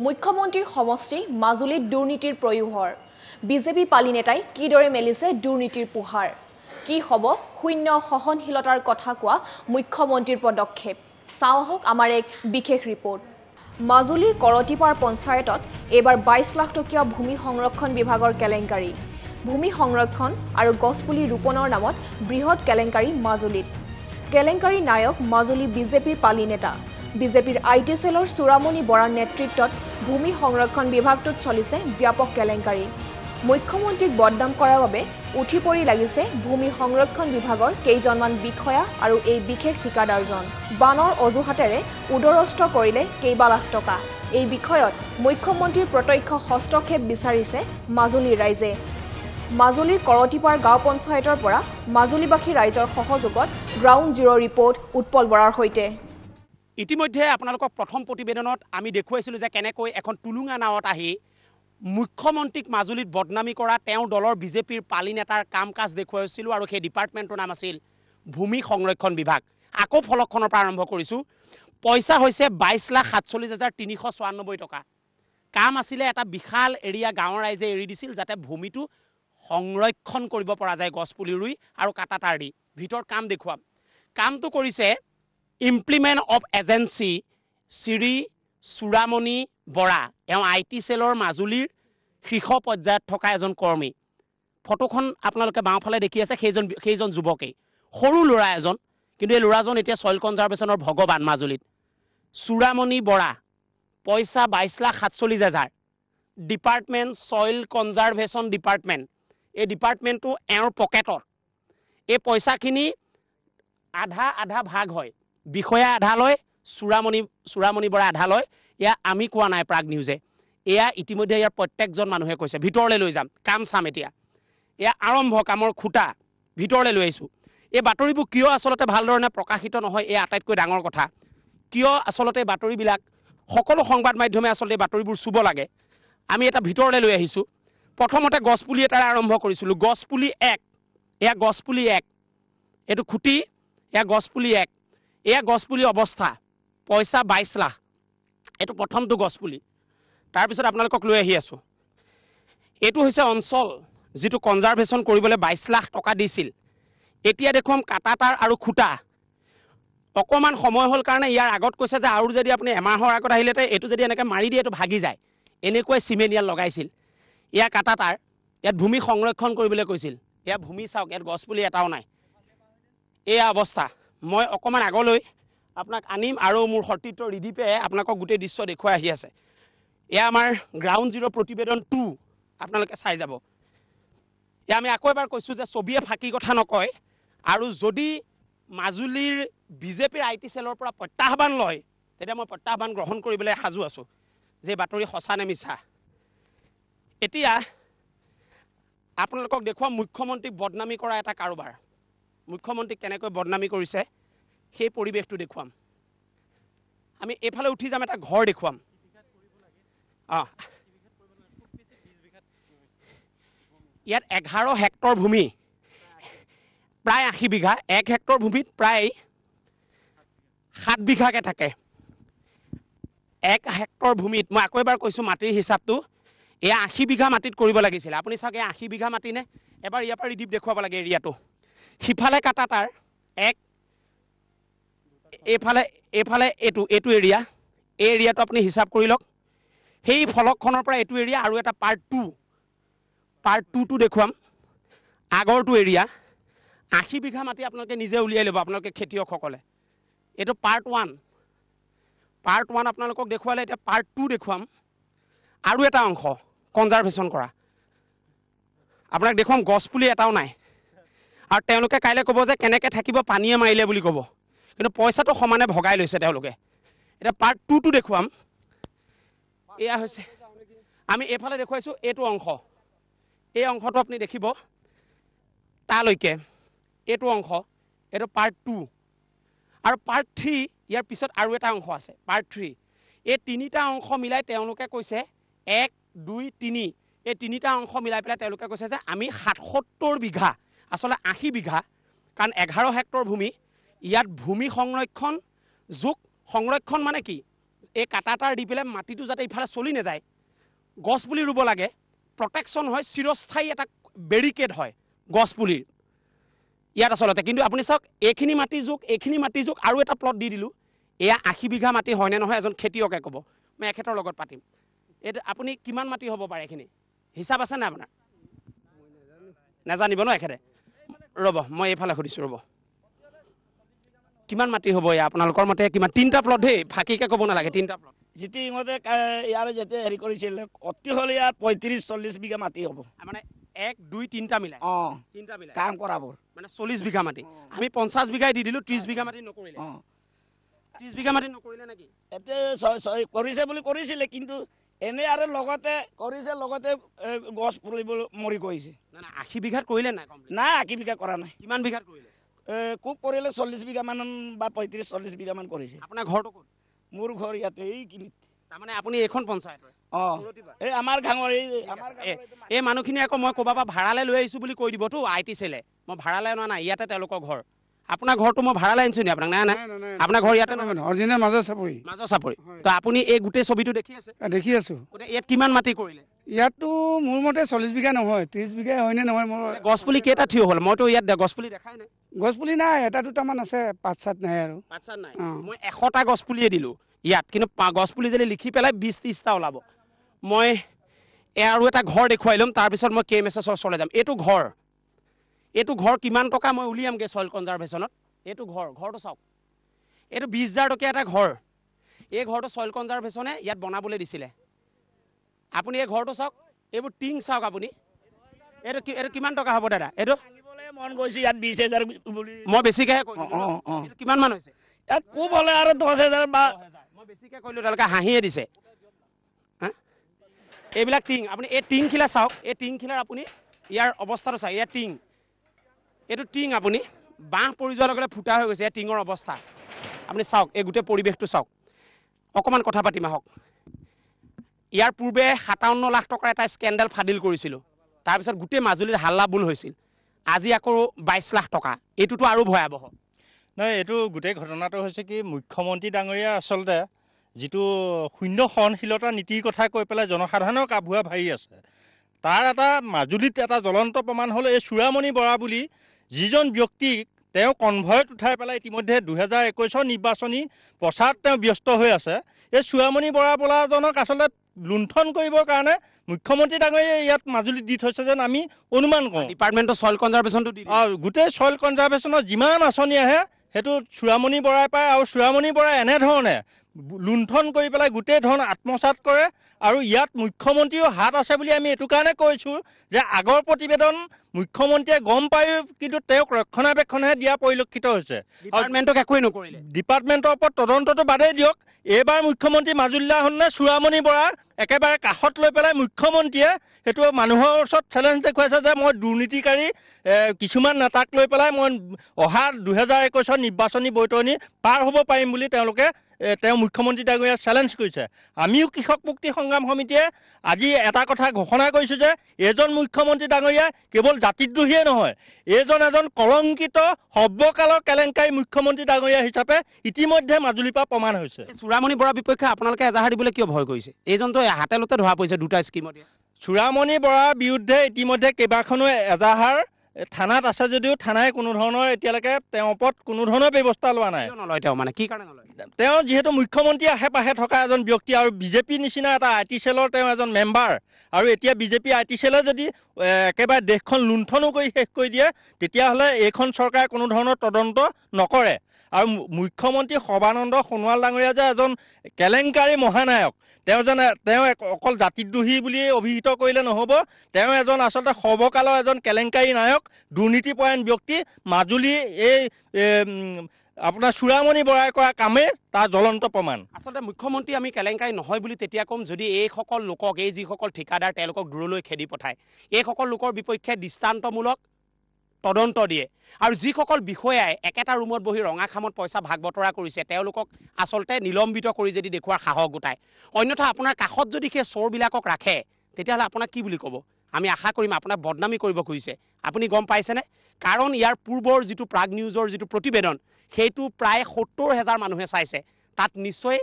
মুখ্যমন্ত্ৰীৰ সমষ্টি মাজুলীত দুৰ্নীতিৰ প্ৰয়োভৰ বিজেপি পালি নেতাই কিদৰে মেলিছে দুৰ্নীতিৰ পোহাৰ কি হ'ব শূন্য সহনশীলতাৰ কথা কোৱা মুখ্যমন্ত্ৰীৰ পদক্ষেপ চাওঁ আহক আমাৰ এক বিশেষ ৰিপৰ্ট মাজুলীৰ কৰতিপাৰ পঞ্চায়তত এবাৰ 22 লাখ টকীয়া ভূমি সংৰক্ষণ বিভাগৰ কেলেংকাৰী ভূমি সংৰক্ষণ আৰু গছপুলি ৰোপণৰ নামত বৃহৎ কেলেংকাৰী মাজুলীত কেলেংকাৰী নায়ক মাজুলী বিজেপিৰ পালি নেতা বিজেপিৰ আইটি সেলৰ সুৰামণি বৰাৰ নেতৃত্বত ভূমি সংৰক্ষণ বিভাগটোত চলিছে ব্যাপক কেলেংকাৰী মুখ্যমন্ত্ৰীক বদনাম কৰাৰ বাবে উঠি পৰি লাগিছে ভূমি সংৰক্ষণ বিভাগৰ কেইজনমান বিষয়া আৰু এই বিশেষ ঠিকাদাৰজন বানৰ অজুহাতেৰে উদৰস্ত কৰিলে কেইবা লাখ টকা এই বিষয়ত মুখ্যমন্ত্ৰীৰ প্ৰত্যক্ষ হস্তক্ষেপ বিচাৰিছে মাজুলীৰ ৰাইজে মাজুলীৰ কৰতিপাৰ গাঁও পঞ্চায়তৰ পৰা মাজুলীবাসী ৰাইজৰ সহযোগত গ্ৰাউণ্ড জিৰ' ৰিপৰ্ট উৎপল বৰাৰ সৈতে ইতিমধ্যে আপোনালোকক প্ৰথম প্ৰতিবেদনত আমি দেখুৱাইছিলোঁ যে কেনেকৈ এখন টুলুঙা নাৱত আহি মুখ্যমন্ত্ৰীক মাজুলীত বদনামি কৰা তেওঁৰ দলৰ বিজেপিৰ পালি নেতাৰ কাম কাজ দেখুৱাইছিলোঁ আৰু সেই ডিপাৰ্টমেণ্টৰ নাম আছিল ভূমি সংৰক্ষণ বিভাগ আকৌ ফলকখনৰ পৰা আৰম্ভ কৰিছোঁ পইচা হৈছে 22,47,394 টকা কাম আছিলে এটা বিশাল এৰিয়া গাঁৱৰ ৰাইজে এৰি দিছিল যাতে ভূমিটো সংৰক্ষণ কৰিব পৰা যায় গছপুলি ৰুই আৰু কাটা তাঁৰ দি ভিতৰত কাম দেখুৱাম কামটো কৰিছে implement of agency Shri Suramani Bora এওঁ আইটি সেলৰ মাজুলীৰ শীৰ্ষ পৰ্যায়ত থকা এজন কৰ্মী ফটোখন আপোনালোকে বাওঁফালে দেখি আছে সেইজন যুৱকেই সৰু ল'ৰা এজন কিন্তু এই ল'ৰাজন এতিয়া সইল কনজাৰ্ভেশ্যনৰ ভগৱান মাজুলীত সুৰামণি বৰা পইচা 22,47,000 ডিপাৰ্টমেণ্ট সইল কনজাৰ্ভেশ্যন ডিপাৰ্টমেণ্ট এই ডিপাৰ্টমেণ্টটো এওঁৰ পকেটত এই পইচাখিনি আধা আধা ভাগ হয় বিষয়া আধা লয় সুৰামণি বৰা আধা লয় এয়া আমি কোৱা নাই প্ৰাগ নিউজে এয়া ইতিমধ্যে ইয়াৰ প্ৰত্যেকজন মানুহে কৈছে ভিতৰলৈ লৈ যাম কাম চাম এতিয়া এয়া আৰম্ভ কামৰ খুঁটা ভিতৰলৈ লৈ আহিছোঁ এই বাতৰিবোৰ কিয় আচলতে ভালধৰণে প্ৰকাশিত নহয় এয়া আটাইতকৈ ডাঙৰ কথা কিয় আচলতে বাতৰিবিলাক সকলো সংবাদ মাধ্যমে আচলতে বাতৰিবোৰ চুব লাগে আমি এটা ভিতৰলৈ লৈ আহিছোঁ প্ৰথমতে গছপুলি এটাৰে আৰম্ভ কৰিছিলোঁ গছপুলি 1 এয়া গছপুলি 1 এইটো খুঁটি এয়া গছপুলি 1 এয়া গছপুলি অৱস্থা পইচা 22 লাখ এইটো প্ৰথমটো গছপুলি তাৰপিছত আপোনালোকক লৈ আহি আছোঁ এইটো হৈছে অঞ্চল যিটো কনজাৰ্ভেশ্যন কৰিবলৈ 22 লাখ টকা দিছিল এতিয়া দেখুৱাম কাটা তাঁৰ আৰু খুঁটা অকণমান সময় হ'ল কাৰণে ইয়াৰ আগত কৈছে যে আৰু যদি আপুনি এমাহৰ আগত আহিলেতে এইটো যদি এনেকৈ মাৰি দিয়ে এইটো ভাগি যায় এনেকৈ চিমেণ্ট ইয়াত লগাইছিল এয়া কাটা তাঁৰ ইয়াত ভূমি সংৰক্ষণ কৰিবলৈ কৈছিল এয়া ভূমি চাওক ইয়াত গছপুলি এটাও নাই এয়া অৱস্থা মই অকণমান আগলৈ আপোনাক আনিম আৰু মোৰ সতীৰ্থ ৰিদীপে আপোনালোকক গোটেই দৃশ্য দেখুৱাই আহি আছে এয়া আমাৰ গ্ৰাউণ্ড জিৰ' প্ৰতিবেদন 2 আপোনালোকে চাই যাব এয়া আমি আকৌ এবাৰ কৈছোঁ যে ছবিয়ে ফাঁকি কথা নকয় আৰু যদি মাজুলীৰ বিজেপিৰ আইটি সেলৰ পৰা প্ৰত্যাহ্বান লয় তেতিয়া মই প্ৰত্যাহ্বান গ্ৰহণ কৰিবলৈ সাজু আছোঁ যে বাতৰি সঁচা নে মিছা এতিয়া আপোনালোকক দেখুৱাম মুখ্যমন্ত্ৰীক বদনামি কৰা এটা কাৰোবাৰ মুখ্যমন্ত্ৰীক কেনেকৈ বদনামি কৰিছে সেই পৰিৱেশটো দেখুৱাম আমি এইফালে উঠি যাম এটা ঘৰ দেখুৱাম ইয়াত 11 হেক্টৰ ভূমি প্ৰায় 80 বিঘা 1 হেক্টৰ ভূমিত প্ৰায় 7 বিঘাকৈ থাকে 1 হেক্টৰ ভূমিত মই আকৌ এবাৰ কৈছোঁ মাটিৰ হিচাপটো এয়া 80 বিঘা মাটিত কৰিব লাগিছিল আপুনি চাওক এয়া 80 বিঘা মাটি নে এবাৰ ইয়াৰ পৰা ৰিডিপ দেখুৱাব লাগে এৰিয়াটো সিফালে কাটা তাৰ 1 এইফালে এইটো এৰিয়া এই এৰিয়াটো আপুনি হিচাপ কৰি লওক সেই ফলকখনৰ পৰা এইটো এৰিয়া আৰু এটা পাৰ্ট 2টো দেখুৱাম আগৰটো এৰিয়া 80 বিঘা মাটি আপোনালোকে নিজে উলিয়াই ল'ব আপোনালোকে খেতিয়কসকলে এইটো পাৰ্ট 1 আপোনালোকক দেখুৱালে এতিয়া পাৰ্ট 2 দেখুৱাম আৰু এটা অংশ কনজাৰ্ভেশ্যন কৰা আপোনাক দেখুৱাম গছপুলি এটাও নাই আৰু তেওঁলোকে কাইলৈ ক'ব যে কেনেকৈ থাকিব পানীয়ে মাৰিলে বুলি ক'ব কিন্তু পইচাটো সমানে ভগাই লৈছে তেওঁলোকে এতিয়া পাৰ্ট 2টো দেখুৱাম এয়া হৈছে আমি এইফালে দেখুৱাইছোঁ এইটো অংশ এই অংশটো আপুনি দেখিব তালৈকে এইটো অংশ এইটো পাৰ্ট 2 আৰু পাৰ্ট 3 ইয়াৰ পিছত আৰু এটা অংশ আছে পাৰ্ট 3 এই তিনিটা অংশ মিলাই তেওঁলোকে কৈছে 1 2 3 এই তিনিটা অংশ মিলাই পেলাই তেওঁলোকে কৈছে যে আমি 77 বিঘা আসলে 80 বিঘা কাৰণ 11 হেক্টৰ ভূমি ইয়াত ভূমি সংৰক্ষণ যোগ সংৰক্ষণ মানে কি এই কাটাতাৰ দি পেলাই মাটিটো যাতে ইফালে চলি নাযায় গছ পুলি ৰুব লাগে প্ৰটেকশ্যন হয় চিৰস্থায়ী এটা বেৰিকেড হয় গছ পুলিৰ ইয়াত আচলতে কিন্তু আপুনি চাওক এইখিনি মাটি জোক আৰু এটা প্লট দি দিলোঁ এয়া 80 বিঘা মাটি হয়নে নহয় এজন খেতিয়কে ক'ব মই এখেতৰ লগত পাতিম এইটো আপুনি কিমান মাটি হ'ব পাৰে এইখিনি হিচাপ আছে নাই আপোনাৰ নাজানিব ন এখেতে ৰ'ব মই এইফালে সুধিছোঁ ৰ'ব কিমান মাটি হ'ব এয়া আপোনালোকৰ মতে কিমান 3টা প্লট দেই ফাঁকিকৈ ক'ব নালাগে 3টা প্লট যিটো ইহঁতে ইয়াৰ যেতিয়া হেৰি কৰিছিল অতি হ'লে ইয়াৰ 35-40 বিঘা মাটি হ'ব মানে 1 2 3টা মিলাই 3টা মিলাই কাম কৰাবোৰ মানে 40 বিঘা মাটি আমি 50 বিঘাই দি দিলোঁ 30 বিঘা মাটি নকৰিলে 30 বিঘা মাটি নকৰিলে নেকি এতিয়া কৰিছে বুলি কৰিছিলে কিন্তু এনে আৰু লগতে কৰিছে লগতে গছ পুলিবোৰ মৰি গৈছে না 80 বিঘাত কৰিলে নাই নাই 80 বিঘা কৰা নাই কিমান বিঘাত কৰিলে খুব কৰিলে 40 বিঘা মান বা 35-40 বিঘা মান কৰিছে আপোনাৰ ঘৰটো ক'ত মোৰ ঘৰ ইয়াতে এইখিনিত তাৰমানে আপুনি এইখন পঞ্চায়তৰ এই আমাৰ গাঁৱৰ এই মানুহখিনি আকৌ মই ক'ৰবাৰ পৰা ভাড়ালৈ লৈ আহিছোঁ বুলি কৈ দিবতো IT চেলে মই ভাড়ালৈ অনা নাই ইয়াতে তেওঁলোকৰ ঘৰ আপোনাৰ ঘৰটো মই ভাড়ালৈ আনিছোঁ নি আপোনাক নাই নাই আপোনাৰ ঘৰ ইয়াতে নহয় অৰিজিনেল মাজৰ চাপৰি তো আপুনি এই গোটেই ছবিটো দেখি আছে দেখি আছোঁ ইয়াত কিমান মাটি কৰিলে ইয়াততো মোৰ মতে 40 বিঘা নহয় 30 বিঘা হয়নে নহয় মোৰ গছপুলি কেইটা থিয় হ'ল মইতো ইয়াত গছপুলি দেখাই নাই গছপুলি নাই এটা দুটামান আছে 5-7 নাই আৰু 5-7 নাই মই 100টা গছপুলিয়ে দিলোঁ ইয়াত কিন্তু গছপুলি যদি লিখি পেলাই 20-30টা ওলাব মই আৰু এটা ঘৰ দেখুৱাই ল'ম তাৰপিছত মই KMSৰ ওচৰলৈ যাম এইটো ঘৰ কিমান টকা মই উলিয়ামগৈ চইল কনজাৰ্ভেশ্যনত এইটো ঘৰটো চাওক এইটো 20,000 টকীয়া এটা ঘৰ এই ঘৰটো চইল কনজাৰ্ভেশ্যনে ইয়াত বনাবলৈ দিছিলে আপুনি এই ঘৰটো চাওক এইবোৰ টিং চাওক আপুনি এইটো কিমান টকা হ'ব দাদা এইটো মন গৈছে ইয়াত 20,000 মই বেছিকৈহে কৈছোঁ কিমান মান হৈছে ইয়াত খুব হ'লে আৰু 10,000 বা মই বেছিকৈ কৰিলোঁ তেওঁলোকে হাঁহিয়ে দিছে এইবিলাক টিং আপুনি এই টিংখিলা চাওক এই টিংখিলাৰ আপুনি ইয়াৰ অৱস্থাটো চাওক ইয়াৰ টিং এইটো টিং আপুনি বাঁহ পৰি যোৱাৰ লগে লগে ফুটা হৈ গৈছে ইয়াৰ টিঙৰ অৱস্থা আপুনি চাওক এই গোটেই পৰিৱেশটো চাওক অকণমান কথা পাতিম আহক ইয়াৰ পূৰ্বে 57 লাখ টকাৰ এটা স্কেণ্ডেল ফাদিল কৰিছিলোঁ তাৰপিছত গোটেই মাজুলীৰ হাল্লা বুল হৈছিল আজি আকৌ 22 লাখ টকা এইটোতো আৰু ভয়াৱহ নহয় এইটো গোটেই ঘটনাটো হৈছে কি মুখ্যমন্ত্ৰী ডাঙৰীয়া আচলতে যিটো শূন্য সহনশীলতা নীতিৰ কথা কৈ পেলাই জনসাধাৰণক আভুৱা ভাৰি আছে তাৰ এটা মাজুলীত এটা জ্বলন্ত প্ৰমাণ হ'ল এই চূড়ামণি বৰা বুলি যিজন ব্যক্তিক তেওঁ কনভয়ত উঠাই পেলাই ইতিমধ্যে 2021 নিৰ্বাচনী প্ৰচাৰত তেওঁ ব্যস্ত হৈ আছে এই চূড়ামণি বৰা বোলাজনক আচলতে লুণ্ঠন কৰিবৰ কাৰণে মুখ্যমন্ত্ৰী ডাঙৰীয়াই ইয়াত মাজুলীত দি থৈছে যেন আমি অনুমান কৰোঁ ডিপাৰ্টমেণ্টৰ চইল কনজাৰ্ভেশ্যনটো দি গোটেই চইল কনজাৰ্ভেশ্যনৰ যিমান আঁচনি আহে সেইটো চূড়ামণি বৰাই পায় আৰু চূড়ামণি বৰাই এনেধৰণে লুণ্ঠন কৰি পেলাই গোটেই ধৰণ আত্মসাত কৰে আৰু ইয়াত মুখ্যমন্ত্ৰীও হাত আছে বুলি আমি এইটো কাৰণে কৈছোঁ যে আগৰ প্ৰতিবেদন মুখ্যমন্ত্ৰীয়ে গম পায়ো কিন্তু তেওঁক ৰক্ষণাবেক্ষণহে দিয়া পৰিলক্ষিত হৈছে ডিপাৰ্টমেণ্টক একোৱেই নকৰিলে ডিপাৰ্টমেণ্টৰ ওপৰত তদন্তটো বাদেই দিয়ক এইবাৰ মুখ্যমন্ত্ৰী মাজুলীলা হ'লনে চূড়ামণি বৰা একেবাৰে কাষত লৈ পেলাই মুখ্যমন্ত্ৰীয়ে সেইটো মানুহৰ ওচৰত চেলেঞ্জ দেখুৱাইছে যে মই দুৰ্নীতিকাৰী কিছুমান নেতাক লৈ পেলাই মই অহা 2021 নিৰ্বাচনী বৈতৰণি পাৰ হ'ব পাৰিম বুলি তেওঁ মুখ্যমন্ত্ৰী ডাঙৰীয়া চেলেঞ্জ কৰিছে আমিও কৃষক মুক্তি সংগ্ৰাম সমিতিয়ে আজি এটা কথা ঘোষণা কৰিছোঁ যে এজন মুখ্যমন্ত্ৰী ডাঙৰীয়া কেৱল জাতিদ্ৰোহীয়ে নহয় এজন কলংকিত সৰ্বকালৰ কেলেংকাৰী মুখ্যমন্ত্ৰী ডাঙৰীয়া হিচাপে ইতিমধ্যে মাজুলীৰ পৰা প্ৰমাণ হৈছে চূড়ামণি বৰাৰ বিপক্ষে আপোনালোকে এজাহাৰ দিবলৈ কিয় ভয় কৰিছে এইজনটো হাতেলতে ধৰা পৰিছে দুটা স্কিমত চূড়ামণি বৰাৰ বিৰুদ্ধে ইতিমধ্যে কেইবাখনো এজাহাৰ থানাত আছে যদিও থানাই কোনো ধৰণৰ এতিয়ালৈকে তেওঁৰ ওপৰত কোনো ধৰণৰ ব্যৱস্থা লোৱা নাই নলয় তেওঁ মানে কি কাৰণে নলয় তেওঁ যিহেতু মুখ্যমন্ত্ৰী আশে পাশে থকা এজন ব্যক্তি আৰু বিজেপি নিচিনা এটা IT চেলৰ তেওঁ এজন মেম্বাৰ আৰু এতিয়া বিজেপি IT চেলে যদি একেবাৰে দেশখন লুণ্ঠনো কৰি শেষ কৰি দিয়ে তেতিয়াহ'লে এইখন চৰকাৰে কোনো ধৰণৰ তদন্ত নকৰে আৰু মুখ্যমন্ত্ৰী সৰ্বানন্দ সোণোৱাল ডাঙৰীয়া যে এজন কেলেংকাৰী মহানায়ক তেওঁ অকল জাতিদ্ৰোহী বুলিয়ে অভিহিত কৰিলে নহ'ব তেওঁ এজন আচলতে সৰ্বকালৰ এজন কেলেংকাৰী নায়ক দুৰ্নীতিপৰায়ণ ব্যক্তি মাজুলী এই আপোনাৰ চূড়ামণি বৰাই কৰা কামে তাৰ জ্বলন্ত প্ৰমাণ আচলতে মুখ্যমন্ত্ৰী আমি কেলেংকাৰী নহয় বুলি তেতিয়া ক'ম যদি এইসকল লোকক যিসকল ঠিকাদাৰ তেওঁলোকক দূৰলৈ খেদি পঠায় এইসকল লোকৰ বিপক্ষে দৃষ্টান্তমূলক তদন্ত দিয়ে আৰু যিসকল বিষয়াই একেটা ৰুমত বহি ৰঙা খামত পইচা ভাগ বতৰা কৰিছে তেওঁলোকক আচলতে নিলম্বিত কৰি যদি দেখুৱাৰ সাহস গোটায় অন্যথা আপোনাৰ কাষত যদি সেই চোৰবিলাকক ৰাখে তেতিয়াহ'লে আপোনাক কি বুলি ক'ব আমি আশা কৰিম আপোনাক বদনামী কৰিব খুজিছে আপুনি গম পাইছেনে কাৰণ ইয়াৰ পূৰ্বৰ যিটো প্ৰাগ নিউজৰ যিটো প্ৰতিবেদন সেইটো প্ৰায় 70,000 মানুহে চাইছে তাত নিশ্চয়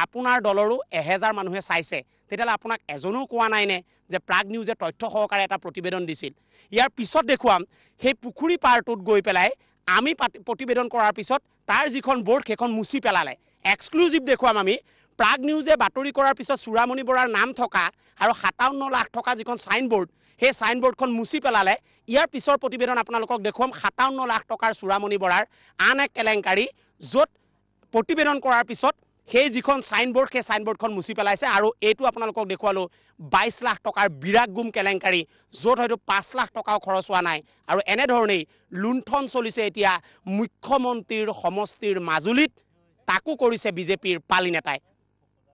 আপোনাৰ দলৰো 1000 মানুহে চাইছে তেতিয়াহ'লে আপোনাক এজনো কোৱা নাই নে যে প্ৰাগ নিউজে তথ্য সহকাৰে এটা প্ৰতিবেদন দিছিল ইয়াৰ পিছত দেখুৱাম সেই পুখুৰী পাৰটোত গৈ পেলাই আমি প্ৰতিবেদন কৰাৰ পিছত তাৰ যিখন বৰ্ড সেইখন মুছি পেলালে এক্সক্লুজিভ দেখুৱাম আমি প্ৰাগ নিউজে বাতৰি কৰাৰ পিছত চূড়ামণি বৰাৰ নাম থকা আৰু 57 লাখ টকা যিখন সাইনবোৰ্ড সেই সাইনবোৰ্ডখন মুছি পেলালে ইয়াৰ পিছৰ প্ৰতিবেদন আপোনালোকক দেখুৱাম 57 লাখ টকাৰ চূড়ামণি বৰাৰ আন এক কেলেংকাৰী য'ত প্ৰতিবেদন কৰাৰ পিছত সেই যিখন সাইনবোৰ্ড সেই সাইনবোৰ্ডখন মুছি পেলাইছে আৰু এইটো আপোনালোকক দেখুৱালো 22 লাখ টকাৰ বিৰাগগুম কেলেংকাৰী য'ত হয়তো 5 লাখ টকাও খৰচ হোৱা নাই আৰু এনেধৰণেই লুণ্ঠন চলিছে এতিয়া মুখ্যমন্ত্ৰীৰ সমষ্টিৰ মাজুলীত তাকো কৰিছে বিজেপিৰ পালি নেতাই